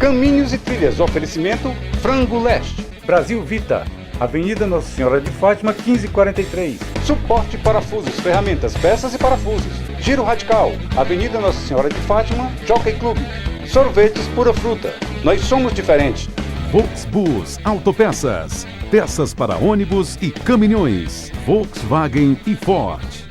Caminhos e trilhas, oferecimento Frango Leste. Brasil Vita, Avenida Nossa Senhora de Fátima, 1543. Suporte parafusos, ferramentas, peças e parafusos. Giro Radical, Avenida Nossa Senhora de Fátima, Jockey Club. Sorvetes Pura Fruta, nós somos diferentes. Volksbus Autopeças, peças para ônibus e caminhões, Volkswagen e Ford.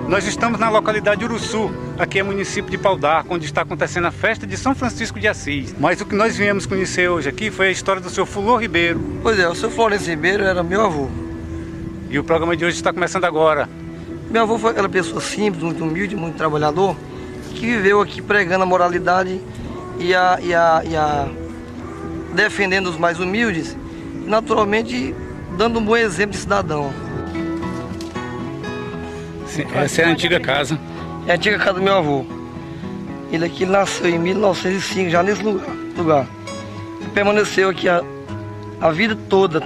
Nós estamos na localidade de Uruçu, aqui é município de Pau d'Arco, onde está acontecendo a festa de São Francisco de Assis. Mas o que nós viemos conhecer hoje aqui foi a história do seu Fulô Ribeiro. Pois é, o seu Florencio Ribeiro era meu avô. E o programa de hoje está começando agora. Meu avô foi aquela pessoa simples, muito humilde, muito trabalhador, que viveu aqui pregando a moralidade e defendendo os mais humildes e, naturalmente, dando um bom exemplo de cidadão. Essa é a antiga casa. É a antiga casa do meu avô. Ele aqui nasceu em 1905, já nesse lugar. E permaneceu aqui a vida toda.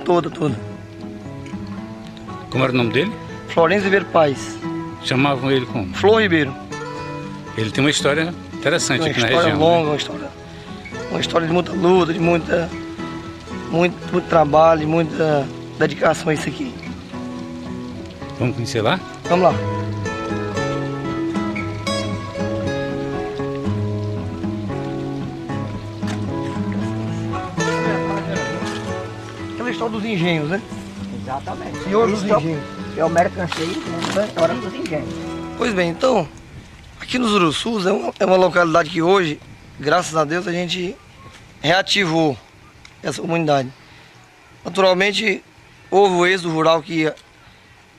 Como era o nome dele? Florencio Ribeiro Paes. Chamavam ele como? Flor Ribeiro. Ele tem uma história interessante aqui na região. Uma história longa, uma história de muita luta, de muito trabalho, de muita dedicação a isso aqui. Vamos conhecer lá? Vamos lá. Aquela história dos engenhos, né? Exatamente. Senhor dos engenhos. É o mercanseiro, né? História dos engenhos. Pois bem, então, aqui nos Uruçus é uma localidade que hoje, graças a Deus, a gente reativou essa comunidade. Naturalmente, houve o êxodo rural que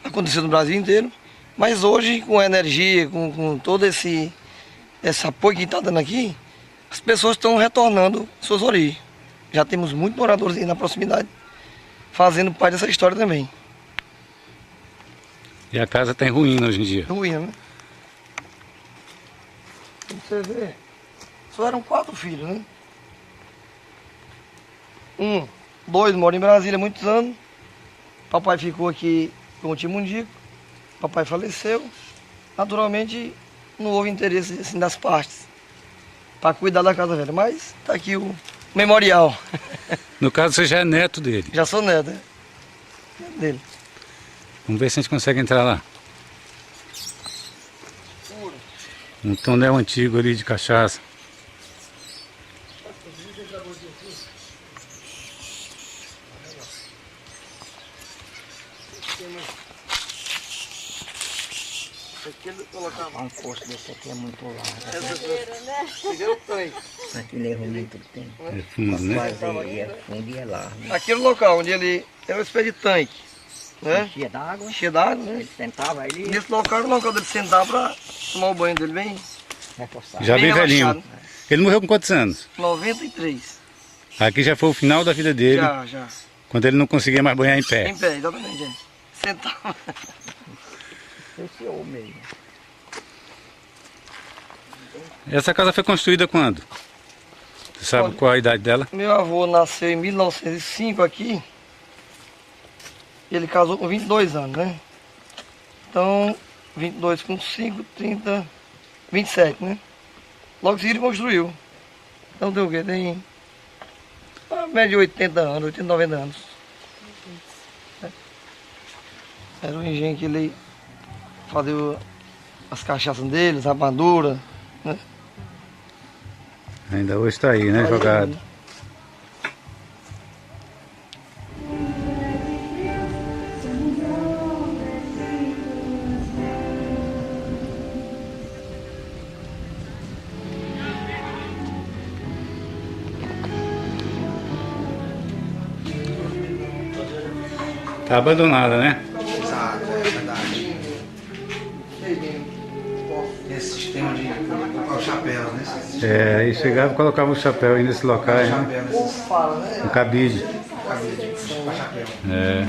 aconteceu no Brasil inteiro, mas hoje, com a energia, com todo esse apoio que está dando aqui, as pessoas estão retornando suas origens. Já temos muitos moradores aí na proximidade, fazendo parte dessa história também. E a casa está em ruína hoje em dia. Ruína, né? Como você vê, só eram 4 filhos, né? 2 moram em Brasília há muitos anos. Papai ficou aqui com o tio Mundico. Papai faleceu. Naturalmente, não houve interesse assim, das partes para cuidar da casa velha. Mas está aqui o memorial. No caso, você já é neto dele. Já sou neto, né? Neto dele. Vamos ver se a gente consegue entrar lá. Um tonel antigo ali de cachaça. Um posto desse aqui é muito largo. Figueira, né? Tanque. Aqui levou muito tempo. É fundo, né? É fundo e é largo. Aqui era o local onde ele era uma espécie de tanque, né? Cheia d'água. Cheio d'água, né? Ele sentava ali. Nesse local era o local dele sentar para tomar o banho dele bem. Reforçava. Já bem velhinho. relaxado. Ele morreu com quantos anos? 93. Aqui já foi o final da vida dele, Já. quando ele não conseguia mais banhar em pé. Em pé, exatamente. É. Sentava. Esse é o mesmo. Essa casa foi construída quando? Você sabe Olha, qual a idade dela? Meu avô nasceu em 1905 aqui. Ele casou com 22 anos, né? Então, 22 com 5, 30, 27, né? Logo em seguida ele construiu. Então tem o quê? Tem uma média de 80 anos, 80, 90 anos. Era um engenho que ele fazia as cachaças dele, as rapaduras, né? Ainda hoje está aí, né? Jogado. Tá abandonada, né? Exato, é verdade. Esse sistema de colocar o chapéu, né? É, aí chegava e colocava o chapéu aí nesse local, O né? chapéu nesses Um cabide. cabides, colocar chapéu. É.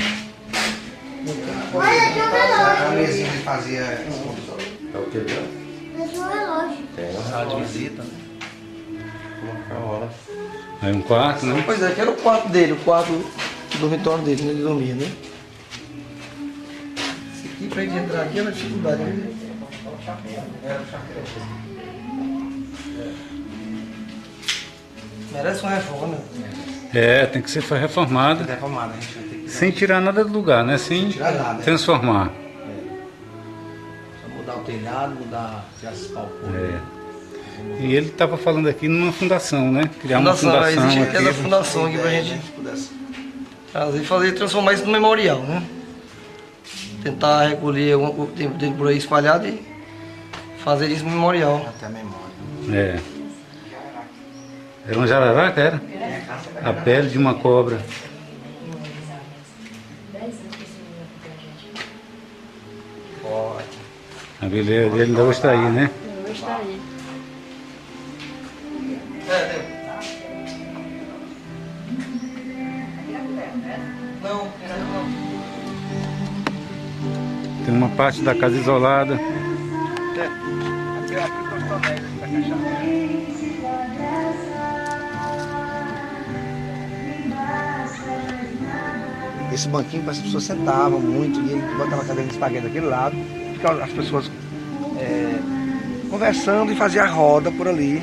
A mesinha ele fazia. É o que, viu? Sala de visita, né? Colocar a hora. Aí um quarto, né? Pois é, aqui era o quarto dele, o quarto do dormitório dele, onde ele dormia, né? Esse aqui, pra gente entrar aqui, era dificuldade, né? Merece uma reforma, né? É, tem que ser reformado. Reformado, a gente vai ter que Sem tirar nada do lugar, né? Sem tirar nada. transformar. Só mudar o telhado, tirar esses pau. E ele estava falando aqui numa fundação, né? Criar uma fundação existe aqui. essa fundação aqui pra gente trazer, fazer, transformar isso no memorial, né? Tentar recolher algum tempo dele por aí espalhado e fazer isso no memorial. Até a memória. É. Era um jararaca, era? A pele de uma cobra. A beleza dele ainda hoje está aí, né? Tem uma parte da casa isolada. Esse banquinho, as pessoas sentavam muito e ele botava a cadeira de espaguete daquele lado, ficavam as pessoas conversando e fazia a roda por ali,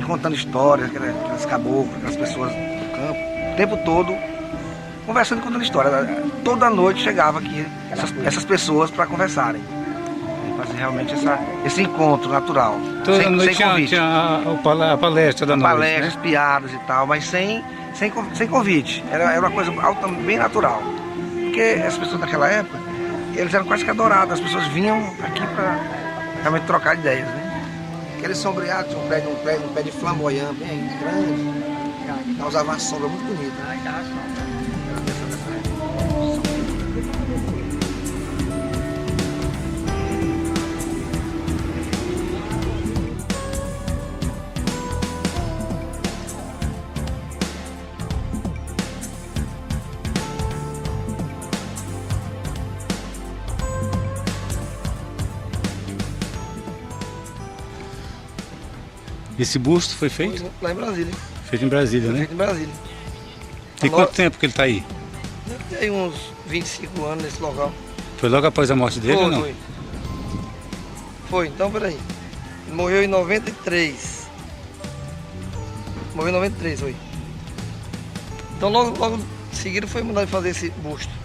contando histórias, aquelas caboclas, aquelas pessoas do campo, o tempo todo conversando e contando história. Toda noite chegava aqui essas pessoas para conversarem. E fazer realmente esse encontro natural. Toda noite tinha a palestra da noite, palestras, né? piadas e tal, mas sem convite. Era uma coisa bem natural. Porque as pessoas daquela época, eles eram quase que adorados. As pessoas vinham aqui para realmente trocar ideias, né? Aquele sombreado, tinha um pé de flamboyant bem grande, causava uma sombra muito bonita. Esse busto foi feito? Lá em Brasília. Feito em Brasília, né? Feito em Brasília. E quanto tempo que ele está aí? Tem uns 25 anos nesse local. Foi logo após a morte dele ou não? Foi, então peraí. Ele morreu em 93. Morreu em 93, foi. Então logo em seguida foi mandado fazer esse busto.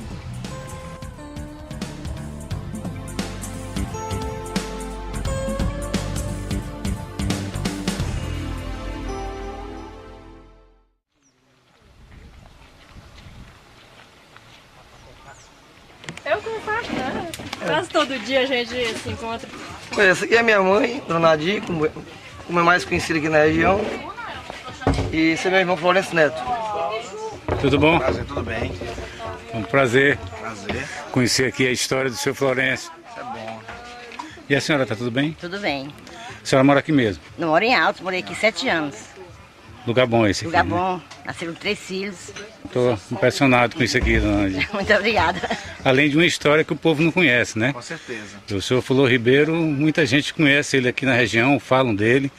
Eu comparto, né? Quase todo dia a gente se encontra. Essa aqui é minha mãe, Dona Nadir, como é mais conhecida aqui na região. E esse é meu irmão Florencio Neto. Tudo bom? Prazer, tudo bem? É um prazer Prazer. conhecer aqui a história do seu Florencio. Isso é bom. E a senhora, tá tudo bem? Tudo bem. A senhora mora aqui mesmo? Não moro em Altos, morei aqui 7 anos. Lugar bom esse aqui, Lugar né? bom, nasceram 3 filhos. Estou impressionado com isso aqui, dona Nadir. Muito obrigada. Além de uma história que o povo não conhece, né? Com certeza. O senhor Flor Ribeiro, muita gente conhece ele aqui na região, falam dele.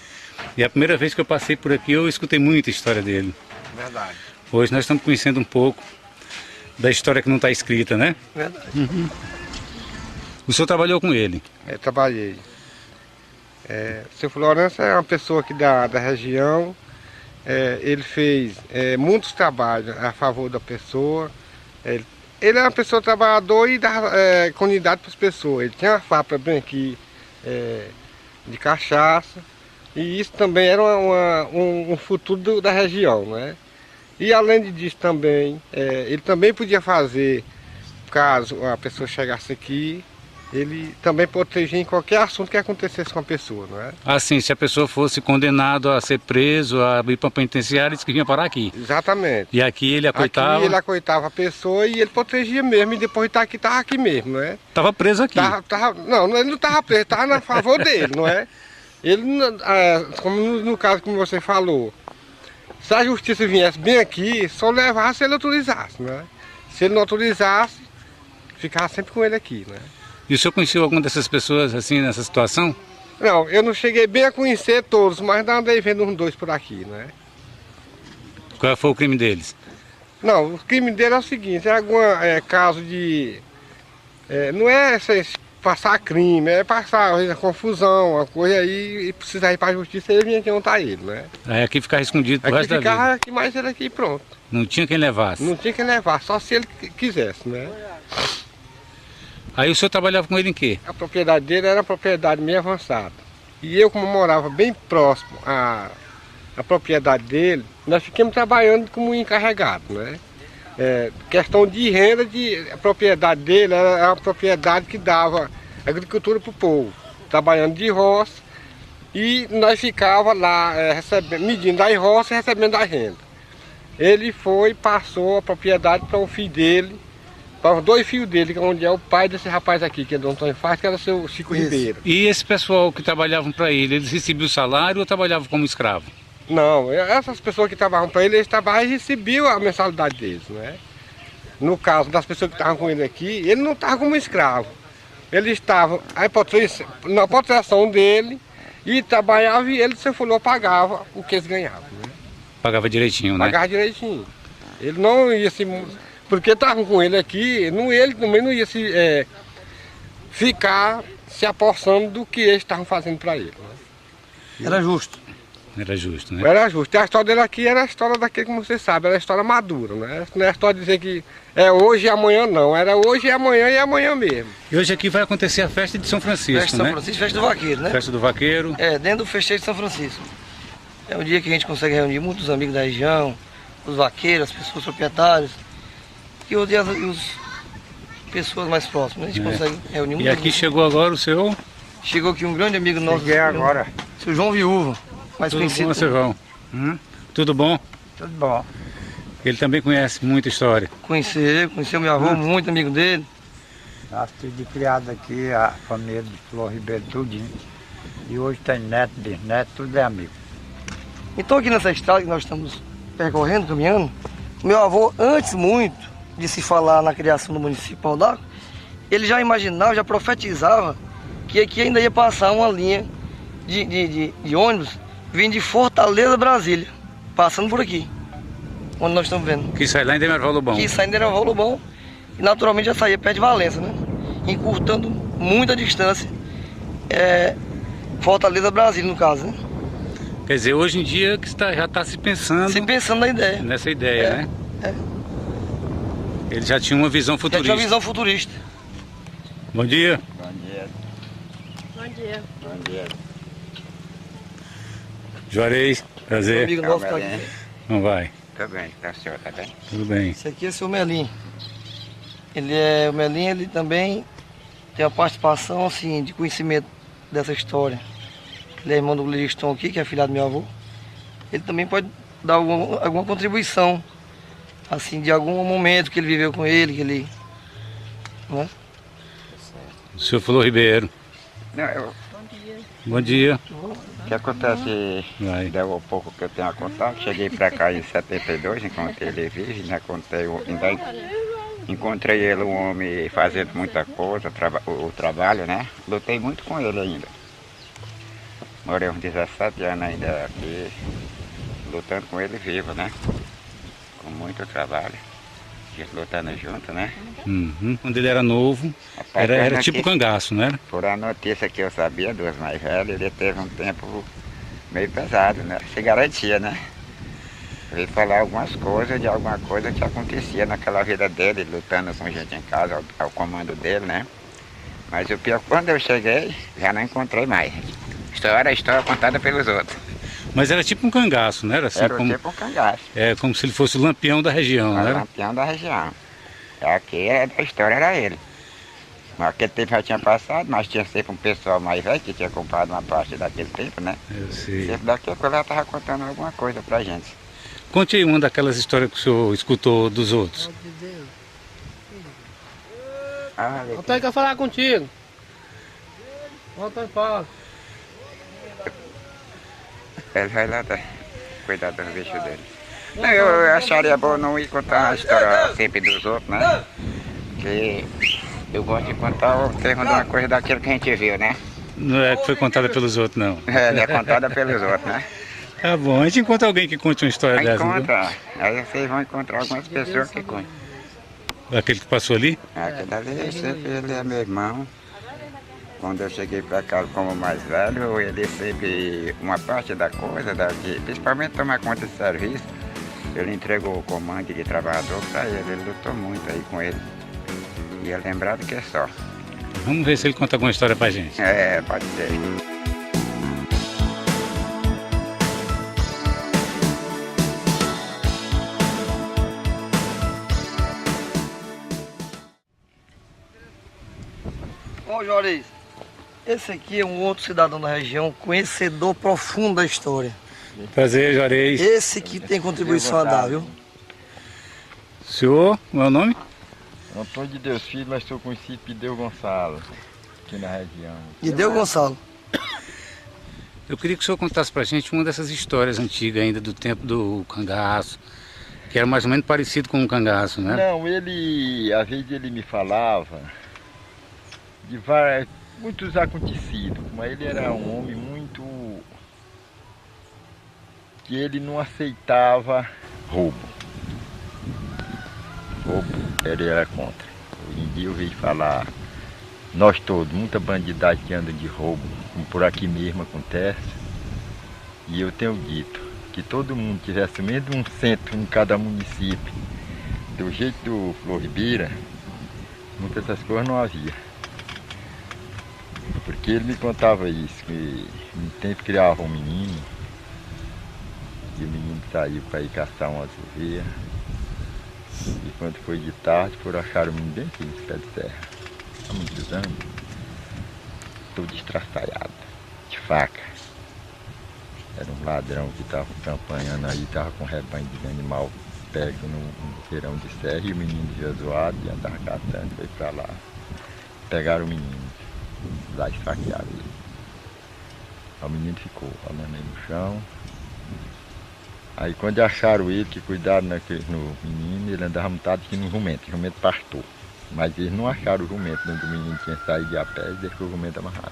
E a primeira vez que eu passei por aqui, eu escutei muita história dele. Verdade. Hoje nós estamos conhecendo um pouco da história que não está escrita, né? Verdade. O senhor trabalhou com ele? Trabalhei. O seu Florencio é uma pessoa aqui da região. Ele fez muitos trabalhos a favor da pessoa. Ele é uma pessoa trabalhadora e dá comunidade para as pessoas. Ele tinha uma fábrica bem aqui de cachaça. E isso também era um futuro da região, né? E além disso também, ele também podia fazer, caso a pessoa chegasse aqui, ele também protegia em qualquer assunto que acontecesse com a pessoa, não é? Assim, se a pessoa fosse condenado a ser preso, a ir para a penitenciária, eles queriam parar aqui. Exatamente. E aqui ele acoitava? Aqui ele acoitava a pessoa e ele protegia mesmo, e depois de estar aqui mesmo, não é? Estava preso aqui? Não, ele não estava preso, estava a favor dele, não é? Ele, como no caso como você falou, se a justiça viesse bem aqui, só levasse se ele autorizasse, não é? Se ele não autorizasse, ficava sempre com ele aqui, né? E o senhor conheceu alguma dessas pessoas assim, nessa situação? Não, eu não cheguei bem a conhecer todos, mas andei vendo uns 2 por aqui, né? Qual foi o crime deles? Não, o crime dele é o seguinte, é algum caso de... não é passar crime, é passar às vezes, confusão, uma coisa aí, e precisar ir para a justiça e ele vinha aqui montar ele, né? Aí aqui ficava escondido pro resto da vida. Ficava aqui mais ele aqui pronto. Não tinha quem levasse? Não tinha quem levar, só se ele quisesse, né? Aí o senhor trabalhava com ele em quê? A propriedade dele era uma propriedade meio avançada. E eu, como morava bem próximo à propriedade dele, nós ficamos trabalhando como encarregado, né? Questão de renda, a propriedade dele era uma propriedade que dava agricultura para o povo, trabalhando de roça, e nós ficávamos lá medindo as roças e recebendo a renda. Ele passou a propriedade para um filho dele, para os 2 filhos dele, onde é o pai desse rapaz aqui, que é o Antônio Faz, que era o seu Chico Ribeiro. E esse pessoal que trabalhavam para ele, eles recebiam salário ou trabalhavam como escravo? Não, essas pessoas que trabalhavam para ele, eles trabalhavam e recebiam a mensalidade deles, né? No caso das pessoas que estavam com ele aqui, ele não estava como escravo. Ele estava na proteção dele e trabalhava e ele, se falou, pagava o que eles ganhavam, né? Pagava direitinho, né? Pagava direitinho. Ele não ia se... Porque estavam com ele aqui, ele também não ia ficar se apossando do que eles estavam fazendo para ele, né? Era justo. Era justo, né? Era justo. E a história dele aqui era a história daquele, como você sabe, era a história madura, né? Não é a história de dizer que é hoje e amanhã, não. Era hoje e amanhã mesmo. E hoje aqui vai acontecer a festa de São Francisco, Festa de São Francisco, festa do vaqueiro, né? Festa do vaqueiro. Dentro do festejo de São Francisco. É um dia que a gente consegue reunir muitos amigos da região, os vaqueiros, as pessoas proprietárias, e as pessoas mais próximas. A gente consegue reunir muitos. E aqui chegou agora o seu? Chegou aqui um grande amigo nosso. Cheguei agora. Seu João Viúva, mais Tudo conhecido. bom, seu João? Tudo bom? Tudo bom. Ele também conhece muita história. Conheceu meu avô, muito amigo dele. Nós tive criado aqui a família de Flor Ribeiro tudinho. E hoje tem neto, bisneto, tudo é amigo. Então aqui nessa estrada que nós estamos percorrendo, caminhando, meu avô, antes muito de se falar na criação do município de Pau d'Arco, ele já imaginava, já profetizava que aqui ainda ia passar uma linha de ônibus vindo de Fortaleza, Brasília, passando por aqui, onde nós estamos vendo. Que sai lá em Demerval Lobão. Que sai em Demerval Lobão e naturalmente já saía perto de Valença, né? Encurtando muita distância, Fortaleza, Brasília no caso, né? Quer dizer, hoje em dia que já está se pensando... na ideia. Nessa ideia, né? Ele já tinha uma visão futurista. Já tinha uma visão futurista. Bom dia. Bom dia. Bom dia. Bom dia. Juarez, prazer. Amigo nosso tá aqui. Não vai? Tudo bem, tá senhor, tá bem? Tudo bem. Esse aqui é o seu Melim. O Melim, ele também tem uma participação, assim, de conhecimento dessa história. Ele é irmão do Gleriston aqui, que é filho do meu avô. Ele também pode dar alguma contribuição, assim, de algum momento que ele viveu com ele, que ele... Né? O senhor Flor Ribeiro. Não, Bom dia. o que acontece, deu pouco que eu tenho a contar, cheguei para cá em 72, encontrei ele vivo, né? Encontrei ele, um homem fazendo muita coisa, o trabalho, né? Lutei muito com ele ainda. Morei uns 17 anos ainda aqui, lutando com ele vivo, né? Com muito trabalho, lutando junto, né? Quando ele era novo, era tipo cangaço, né? Por a notícia que eu sabia dos mais velhos, ele teve um tempo meio pesado, né? Se garantia, né? Veio falar algumas coisas de alguma coisa que acontecia naquela vida dele, lutando com gente em casa, ao comando dele, né? Mas o pior, quando eu cheguei, já não encontrei mais. A história contada pelos outros. Mas era tipo um cangaço, né? Era assim, era tipo um cangaço. Como se ele fosse o lampião da região, né? O lampião da região. Aqui a história era ele. Mas aquele tempo já tinha passado, mas tinha sempre um pessoal mais velho que tinha comprado uma parte daquele tempo, né? Eu sei. Sempre daqui a pouco ela estava contando alguma coisa pra gente. Conte aí uma daquelas histórias que o senhor escutou dos outros. Eu tenho que falar contigo. Volta e fala. Ele vai lá cuidar dos bichos dele. Não, eu acharia bom não ir contar a história sempre dos outros, né? Que eu gosto de contar o termo de uma coisa daquilo que a gente viu, né? Não é que foi contada pelos outros, não. Não é contada pelos outros, né? Tá bom, a gente encontra alguém que conte uma história Aí dessa. encontra, aí vocês vão encontrar algumas pessoas que contam. Aquele que passou ali? Aquele ali, sempre ele é meu irmão. Quando eu cheguei para cá como mais velho, ele sempre, uma parte da coisa, principalmente tomar conta de serviço, ele entregou o comando de trabalhador para ele lutou muito aí com ele. E é lembrado que é só. Vamos ver se ele conta alguma história pra gente. É, pode ser. Ó, Juarez, esse aqui é um outro cidadão da região, conhecedor profundo da história. Prazer, Juarez. Esse que tem contribuição a dar, viu? Senhor, qual é o nome? Antônio de Deus Filho, mas estou conhecido por Deus Gonçalo, aqui na região. De Deus Gonçalo. Eu queria que o senhor contasse pra gente uma dessas histórias antigas ainda, do tempo do cangaço, que era mais ou menos parecido com um cangaço, né? Não, ele, às vezes ele me falava de muitos acontecidos, mas ele era um homem muito... que ele não aceitava roubo. Roubo, ele era contra. Hoje em dia eu vejo falar, nós todos, muita bandidagem que anda de roubo, como por aqui mesmo acontece. E eu tenho dito que todo mundo tivesse mesmo um centro em cada município, do jeito do Flor Ribeira, muitas dessas coisas não havia. Porque ele me contava isso, que no tempo criava um menino, e o menino saiu para ir caçar umas ovelhas. E quando foi de tarde, foram achar o menino bem aqui nesse pé de terra. Há muitos anos, todo estraçalhado, de faca. Era um ladrão que estava campanhando aí, estava com um rebanho de animal pego no feirão de serra, e o menino já zoado e andava caçando, foi para lá. Pegaram o menino, lá esfaquearam ele. O menino ficou rolando aí no chão. Aí quando acharam ele, que cuidaram no menino, ele andava montado aqui no jumento, o jumento pastou. Mas eles não acharam o jumento, onde o menino tinha saído de a pé e deixou o jumento amarrado.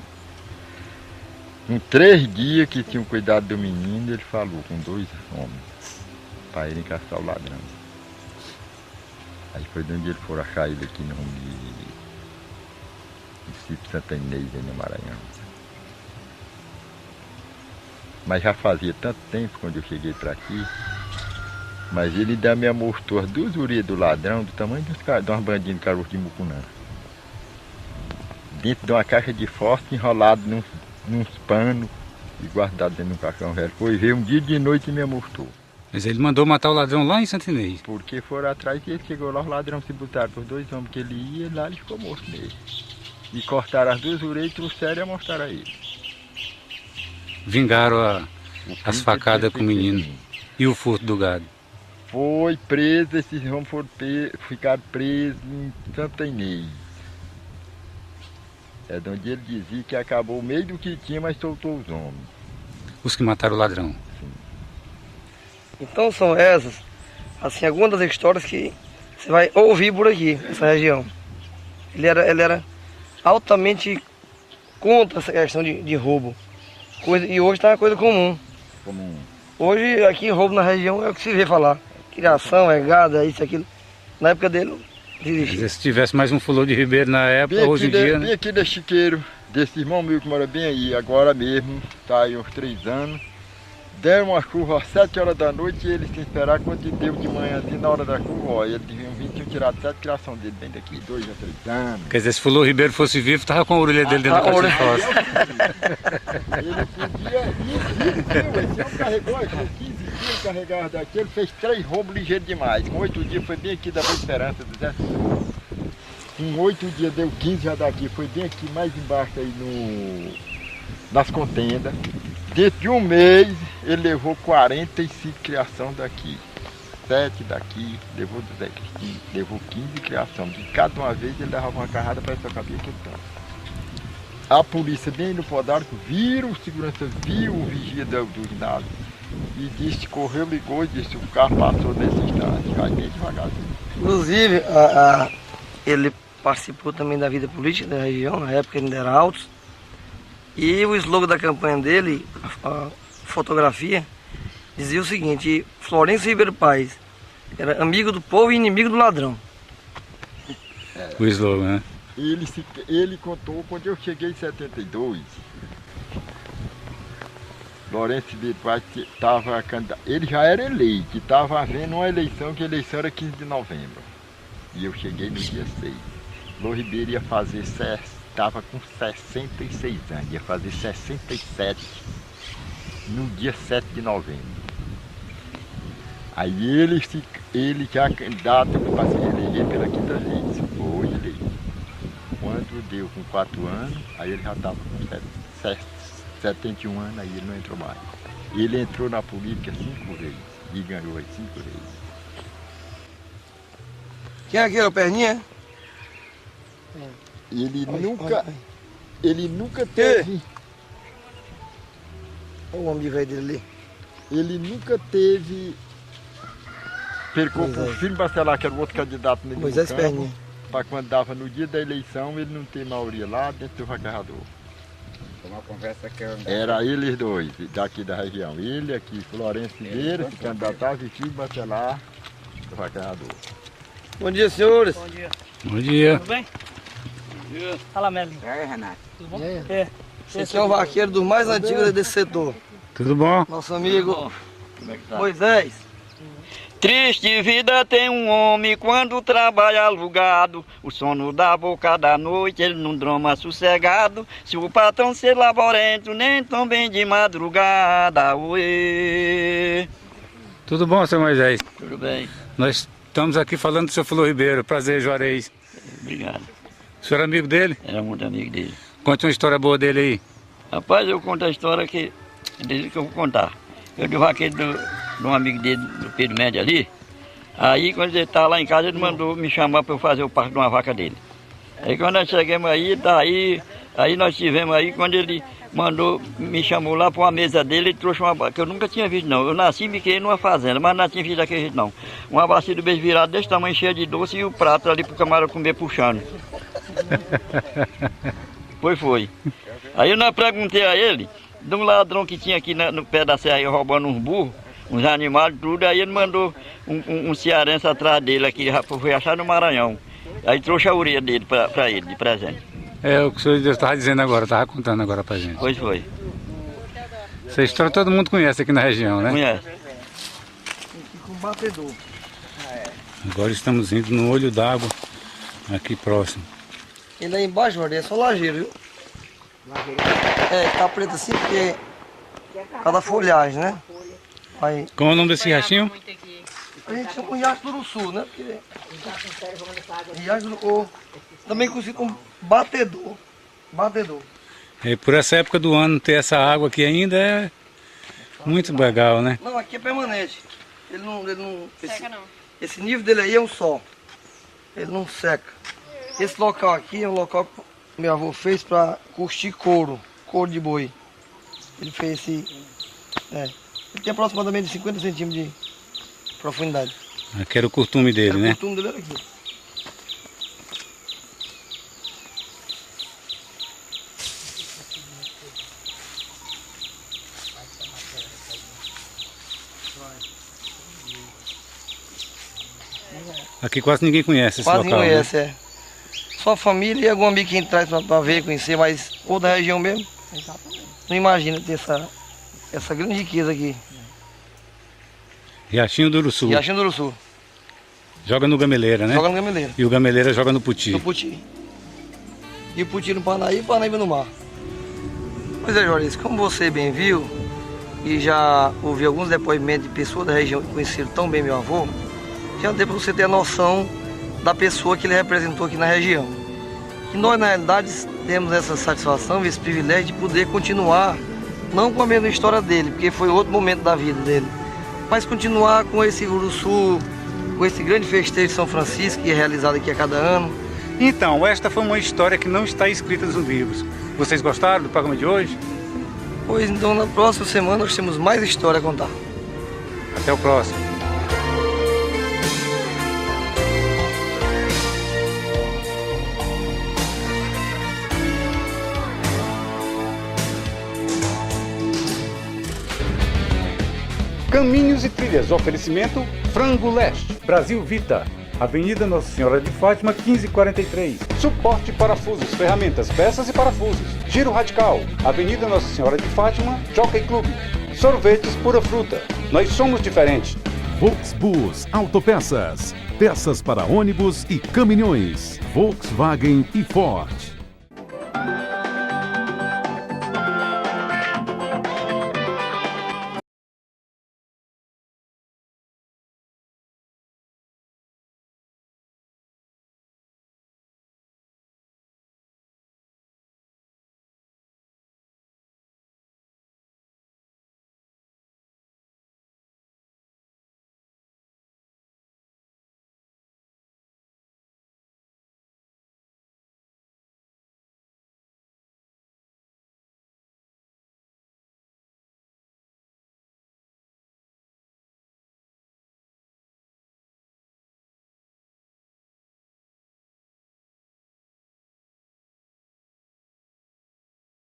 Com 3 dias que tinham cuidado do menino, ele falou com 2 homens, para irem caçar o ladrão. Aí foi de onde eles foram achar ele aqui no rumo de município Santa Inês, aí no Maranhão. Mas já fazia tanto tempo quando eu cheguei para aqui, mas ele ainda me mostrou as 2 orelhas do ladrão, do tamanho de umas bandinhas de caroço de mucunã. Dentro de uma caixa de fósforo, enrolado nos panos e guardado dentro de um caixão velho. Foi ver um dia de noite e me mostrou. Mas ele mandou matar o ladrão lá em Santa Inês. Porque foram atrás e ele chegou lá, os ladrões se botaram por 2 homens que ele ia, e lá ele ficou morto nele. E cortaram as 2 orelhas, trouxeram e mostraram a ele. Vingaram as facadas com o menino e o furto do gado. Foi preso, esses homens ficaram presos em Santa Inês. É de onde ele dizia que acabou o meio do que tinha, mas soltou os homens. Os que mataram o ladrão. Sim. Então são essas, assim, algumas das histórias que você vai ouvir por aqui, nessa região. Ele era altamente contra essa questão de roubo. E hoje está uma coisa comum. Hoje aqui roubo na região é o que se vê falar. Criação, é gado, é isso, aquilo. Na época dele, existia. Se tivesse mais um fulô de Ribeiro na época, Bem hoje em dia... Bem aqui da Chiqueiro, desse irmão meu que mora bem aí, agora mesmo, está aí uns 3 anos. Deram uma chuva às 7 horas da noite e eles sem esperar, quando deu de manhã, assim, na hora da chuva, ó, eles deviam vir, tinham tirado 7 criação dele bem daqui, 2 a 3 anos. Quer dizer, se o fulô Ribeiro fosse vivo, tava com a orelha dele dentro da caixa de fósforo. Ele podia, esse homem carregou, 15 dias carregava daqui, ele fez 3 roubos ligeiros demais. Com 8 dias foi bem aqui da Boa Esperança do Zé Souza. Com 8 dias deu 15 já daqui, foi bem aqui mais embaixo aí nas contendas. Dentro de um mês ele levou 45 criação daqui. 7 daqui, levou do Zé Cristina, levou 15 criação. De cada uma vez ele dava uma carrada para essa cabia que ele estava. A polícia bem no Podarco viram, o segurança viu o vigia do ginásio e disse, correu, ligou e disse, o carro passou nesse instante, vai bem devagarzinho. Inclusive, ele participou também da vida política da região, na época ele ainda era Altos. E o slogan da campanha dele, a fotografia, dizia o seguinte: Florencio Ribeiro Paes era amigo do povo e inimigo do ladrão. O slogan, né? Ele contou quando eu cheguei em 72. Florencio Ribeiro Paes estava candidato. Ele já era eleito, estava havendo uma eleição, que a eleição era 15 de novembro. E eu cheguei no dia 6. Flor Ribeiro ia fazer, estava com 66 anos, ia fazer 67 no dia 7 de novembro. Aí ele já candidato para se eleger pela quinta vez, foi eleito. Quando deu com 4 anos, aí ele já estava com 71 anos, aí ele não entrou mais. Ele entrou na política 5 vezes e ganhou as 5 vezes. Quem é aquele, o Perninha? Ele nunca teve. Olha o homem velho dele ali. Ele nunca teve. Percou por filho Bacelar, que era o outro candidato nele. Moisés Perninha. Para quando dava no dia da eleição, ele não tem maioria lá dentro do vaquejador. Uma conversa que eu... Era eles dois, daqui da região. Ele aqui, Florencio Ribeiro, se candidatava, e filho Bacelar, do vaquejador. Bom dia, senhores. Bom dia. Bom dia. Tudo bem? Fala, Melvin. É, Renato. Tudo bom? Esse é o vaqueiro dos mais antigos desse setor. Tudo bom? Nosso amigo Moisés. Triste vida tem um homem quando trabalha alugado. O sono da boca da noite ele não dorme sossegado. Se o patrão ser laborento, nem tão bem de madrugada. Uê. Tudo bom, seu Moisés? Tudo bem. Nós estamos aqui falando do seu Flor Ribeiro. Prazer, Juarez. Obrigado. O senhor é amigo dele? Era muito amigo dele. Conte uma história boa dele aí. Rapaz, eu conto a história dele que eu vou contar. Eu de vaqueiro de um amigo dele, do Pedro Médio ali. Aí quando ele estava lá em casa, ele mandou me chamar para eu fazer o parto de uma vaca dele. Aí quando nós chegamos aí, aí nós tivemos aí, quando ele me chamou lá para uma mesa dele, ele trouxe uma vaca que eu nunca tinha visto não. Eu nasci e me criei numa fazenda, mas não tinha visto daquele jeito não. Uma bacia do beijo virado desse tamanho, cheia de doce, e o prato ali para o camarada comer puxando. Foi. Aí eu perguntei a ele, de um ladrão que tinha aqui no pé da serra aí, roubando uns burros, uns animais, tudo, aí ele mandou um cearense atrás dele aqui, foi achar no Maranhão. Aí trouxe a orelha dele para ele, de presente. É o que o senhor estava dizendo agora, estava contando agora pra gente. Pois foi. Essa história todo mundo conhece aqui na região, né? Conhece. Com batedor. Agora estamos indo no Olho d'Água, aqui próximo. Ele aí embaixo, Jorge, é só lajeiro, viu? É, tá preto assim porque cada folhagem, né? Aí, Qual é o nome desse riachinho? a gente chama o Riacho do Sul, né? Porque Riacho do Sul, também conhecido como batedor. Batedor. E por essa época do ano ter essa água aqui ainda é muito legal, né? Não, aqui é permanente. Ele não Seca não. esse nível dele aí é um sol. Ele não seca. Esse local aqui é um local que meu avô fez para curtir couro de boi. Ele fez esse... ele tem aproximadamente 50 centímetros de profundidade. Aqui era o costume dele, né? O costume dele era aqui. Aqui quase ninguém conhece esse Quase local, ninguém conhece, né? Só a família e algum amigo que traz para ver, conhecer, mas outra região mesmo, não imagina ter essa grande riqueza aqui. Riachinho do Uruçu. Riachinho do Uruçu. Joga no Gameleira, né? Joga no Gameleira. E o Gameleira joga no Puti. No Puti. E o Puti no Panaí e o Panaíba no mar. Pois é, Jorge, como você bem viu, e já ouvi alguns depoimentos de pessoas da região que conheceram tão bem meu avô, já deu para você ter a noção da pessoa que ele representou aqui na região. E nós, na realidade, temos essa satisfação, esse privilégio de poder continuar, não com a mesma história dele, porque foi outro momento da vida dele, mas continuar com esse Uruçu, com esse grande festejo de São Francisco, que é realizado aqui a cada ano. Então, esta foi uma história que não está escrita nos livros. Vocês gostaram do programa de hoje? Pois então, na próxima semana nós temos mais história a contar. Até o próximo. Caminhos e trilhas, oferecimento Frango Leste. Brasil Vita, Avenida Nossa Senhora de Fátima, 1543. Suporte parafusos, ferramentas, peças e parafusos. Giro Radical, Avenida Nossa Senhora de Fátima, Jockey Club. Sorvetes Pura Fruta. Nós somos diferentes. Volksbus Autopeças. Peças para ônibus e caminhões. Volkswagen e Ford.